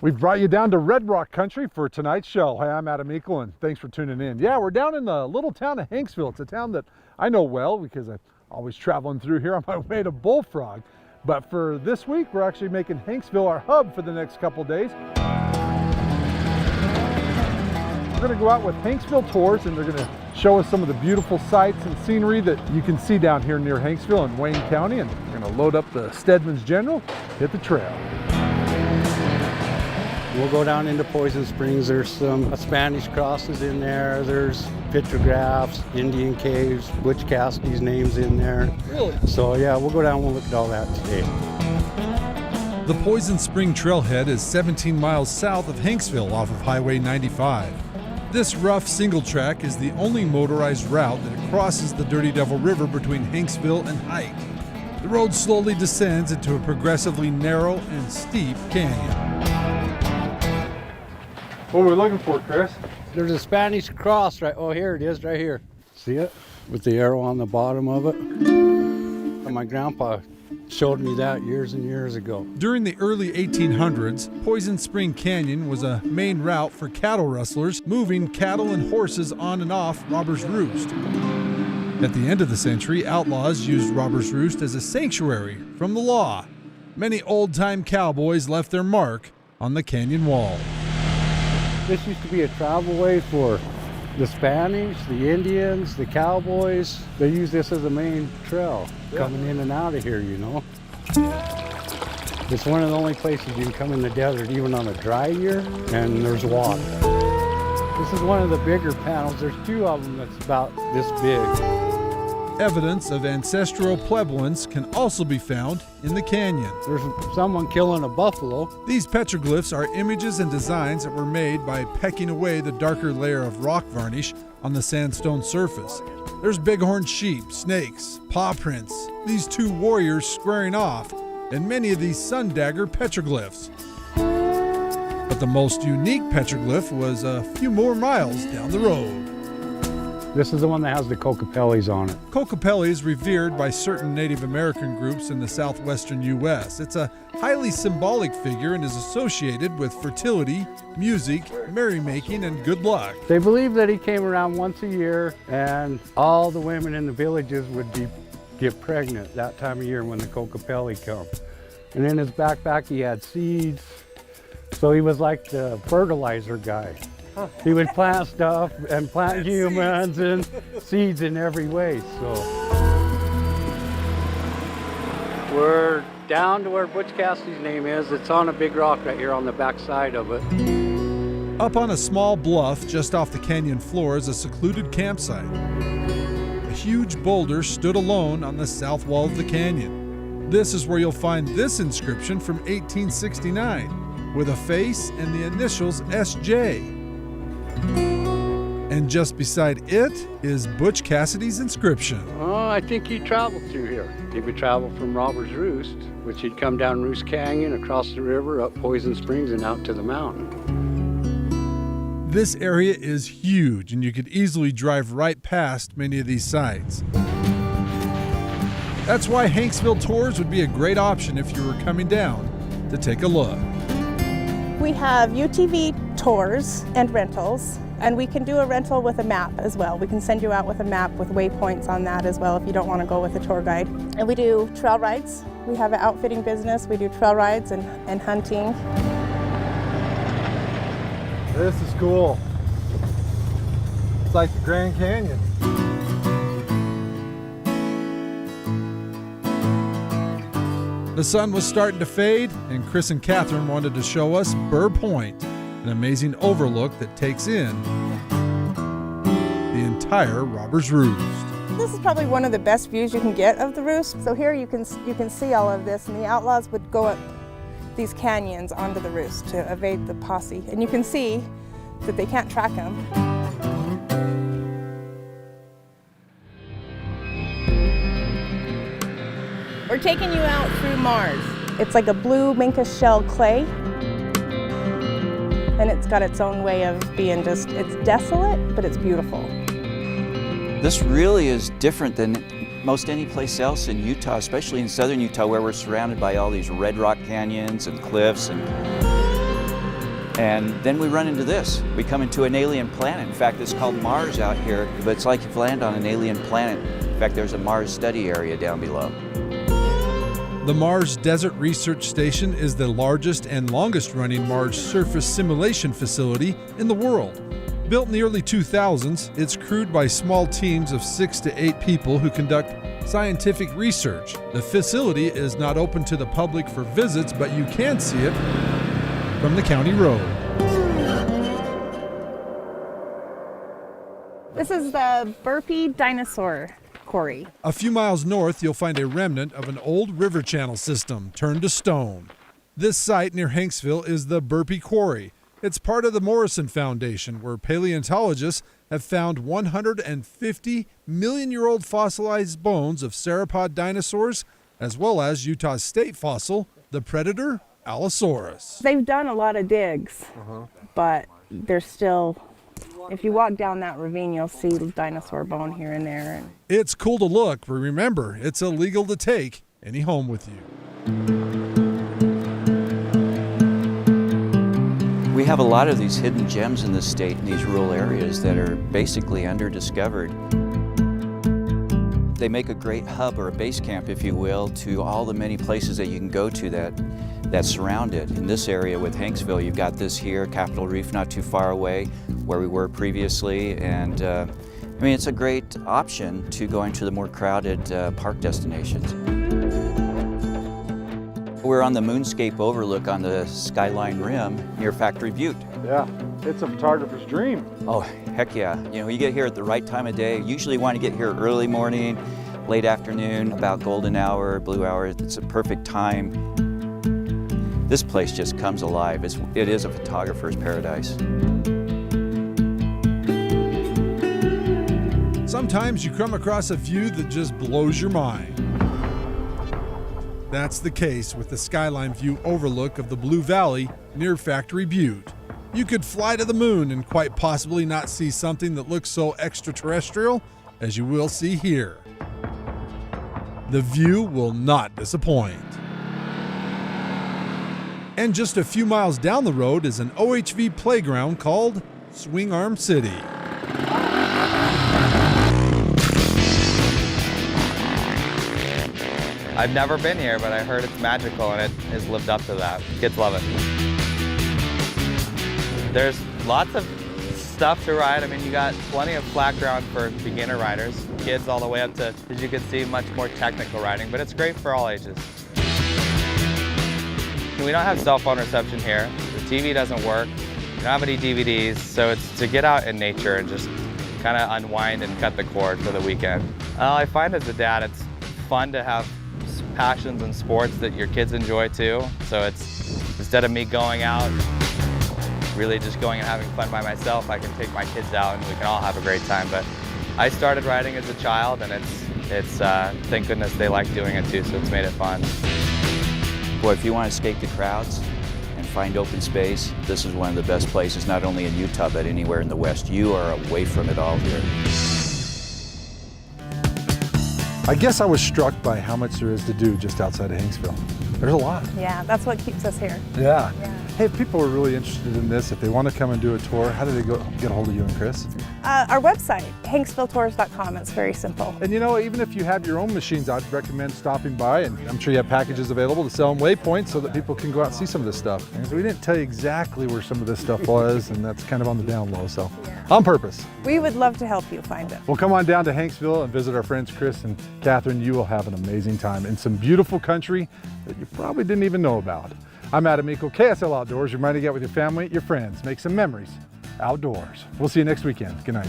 We've brought you down to Red Rock Country for tonight's show. Hey, I'm Adam Eakle, and thanks for tuning in. Yeah, we're down in the little town of Hanksville. It's a town that I know well because I'm always traveling through here on my way to Bullfrog. But for this week, we're actually making Hanksville our hub for the next couple days. We're going to go out with Hanksville Tours, and they're going to show us some of the beautiful sights and scenery that you can see down here near Hanksville in Wayne County. And we're going to load up the Stedman's General, hit the trail. We'll go down into Poison Springs. There's some Spanish crosses in there. There's pictographs, Indian caves, Butch Cassidy's name's in there. Really? So yeah, we'll go down and we'll look at all that today. The Poison Spring Trailhead is 17 miles south of Hanksville off of Highway 95. This rough single track is the only motorized route that crosses the Dirty Devil River between Hanksville and Hite. The road slowly descends into a progressively narrow and steep canyon. What are we looking for, Chris? There's a Spanish cross right, oh here it is, right here. See it? With the arrow on the bottom of it. My grandpa showed me that years and years ago. During the early 1800s, Poison Spring Canyon was a main route for cattle rustlers moving cattle and horses on and off Robber's Roost. At the end of the century, outlaws used Robber's Roost as a sanctuary from the law. Many old-time cowboys left their mark on the canyon wall. This used to be a travel way for the Spanish, the Indians, the cowboys. They use this as a main trail coming in and out of here, you know. It's one of the only places you can come in the desert, even on a dry year, and there's water. This is one of the bigger panels. There's two of them that's about this big. Evidence of ancestral plebeians can also be found in the canyon. There's someone killing a buffalo. These petroglyphs are images and designs that were made by pecking away the darker layer of rock varnish on the sandstone surface. There's bighorn sheep, snakes, paw prints, these two warriors squaring off, and many of these sun dagger petroglyphs. But the most unique petroglyph was a few more miles down the road. This is the one that has the Kokopellis on it. Kokopelli is revered by certain Native American groups in the southwestern U.S. It's a highly symbolic figure and is associated with fertility, music, merrymaking, and good luck. They believe that he came around once a year and all the women in the villages would get pregnant that time of year when the Kokopelli come. And in his backpack he had seeds, so he was like the fertilizer guy. He would plant stuff and plant humans and seeds in every way. So we're down to where Butch Cassidy's name is. It's on a big rock right here on the back side of it. Up on a small bluff just off the canyon floor is a secluded campsite. A huge boulder stood alone on the south wall of the canyon. This is where you'll find this inscription from 1869 with a face and the initials SJ. And just beside it is Butch Cassidy's inscription. Oh, I think he traveled through here. He would travel from Robber's Roost, which he'd come down Roost Canyon, across the river, up Poison Springs, and out to the mountain. This area is huge, and you could easily drive right past many of these sites. That's why Hanksville Tours would be a great option if you were coming down to take a look. We have UTV tours and rentals, and we can do a rental with a map as well. We can send you out with a map with waypoints on that as well if you don't want to go with a tour guide. And we do trail rides. We have an outfitting business. We do trail rides and hunting. This is cool. It's like the Grand Canyon. The sun was starting to fade, and Chris and Catherine wanted to show us Burr Point, an amazing overlook that takes in the entire Robber's Roost. This is probably one of the best views you can get of the roost. So here you can see all of this, and the outlaws would go up these canyons onto the roost to evade the posse. And you can see that they can't track them. We're taking you out through Mars. It's like a blue mica shell clay, and it's got its own way of being it's desolate, but it's beautiful. This really is different than most any place else in Utah, especially in southern Utah, where we're surrounded by all these red rock canyons and cliffs. And And then we run into this. We come into an alien planet. In fact, it's called Mars out here, but it's like you've landed on an alien planet. In fact, there's a Mars study area down below. The Mars Desert Research Station is the largest and longest running Mars surface simulation facility in the world. Built in the early 2000s, it's crewed by small teams of 6 to 8 people who conduct scientific research. The facility is not open to the public for visits, but you can see it from the county road. This is the Burpee Dinosaur Quarry. A few miles north, you'll find a remnant of an old river channel system turned to stone. This site near Hanksville is the Burpee Quarry. It's part of the Morrison Foundation, where paleontologists have found 150 million-year-old fossilized bones of sauropod dinosaurs, as well as Utah's state fossil, the predator Allosaurus. They've done a lot of digs, but there's still, if you walk down that ravine, you'll see dinosaur bone here and there. It's cool to look, but remember, it's illegal to take any home with you. We have a lot of these hidden gems in this state, in these rural areas that are basically underdiscovered. They make a great hub or a base camp, if you will, to all the many places that you can go to that surround it. In this area with Hanksville, you've got this here, Capitol Reef not too far away, where we were previously, and I mean, it's a great option to going to the more crowded park destinations. We're on the moonscape overlook on the Skyline Rim near Factory Butte. Yeah, it's a photographer's dream. Oh, heck yeah. You know, you get here at the right time of day. Usually want to get here early morning, late afternoon, about golden hour, blue hour. It's a perfect time. This place just comes alive. It is a photographer's paradise. Sometimes you come across a view that just blows your mind. That's the case with the skyline view overlook of the Blue Valley near Factory Butte. You could fly to the moon and quite possibly not see something that looks so extraterrestrial as you will see here. The view will not disappoint. And just a few miles down the road is an OHV playground called Swing Arm City. I've never been here, but I heard it's magical and it has lived up to that. Kids love it. There's lots of stuff to ride. I mean, you got plenty of flat ground for beginner riders, kids all the way up to, as you can see, much more technical riding, but it's great for all ages. We don't have cell phone reception here. The TV doesn't work. We don't have any DVDs, so it's to get out in nature and just kind of unwind and cut the cord for the weekend. I find as a dad, it's fun to have passions and sports that your kids enjoy too. So it's, instead of me going out, really just going and having fun by myself, I can take my kids out and we can all have a great time. But I started riding as a child and it's thank goodness they like doing it too, so it's made it fun. Boy, if you want to escape the crowds and find open space, this is one of the best places, not only in Utah, but anywhere in the West. You are away from it all here. I guess I was struck by how much there is to do just outside of Hanksville. There's a lot. Yeah, that's what keeps us here. Yeah. Hey, if people are really interested in this, if they want to come and do a tour, how do they go get a hold of you and Chris? Our website, hanksvilletours.com, it's very simple. And you know, even if you have your own machines, I'd recommend stopping by, and I'm sure you have packages available to sell them waypoints so that people can go out and see some of this stuff. And so we didn't tell you exactly where some of this stuff was, and that's kind of on the down low, so on purpose. We would love to help you find it. Well, come on down to Hanksville and visit our friends Chris and Catherine. You will have an amazing time in some beautiful country that you probably didn't even know about. I'm Adam Eakle, KSL Outdoors, reminding you to get with your family, your friends, make some memories outdoors. We'll see you next weekend. Good night.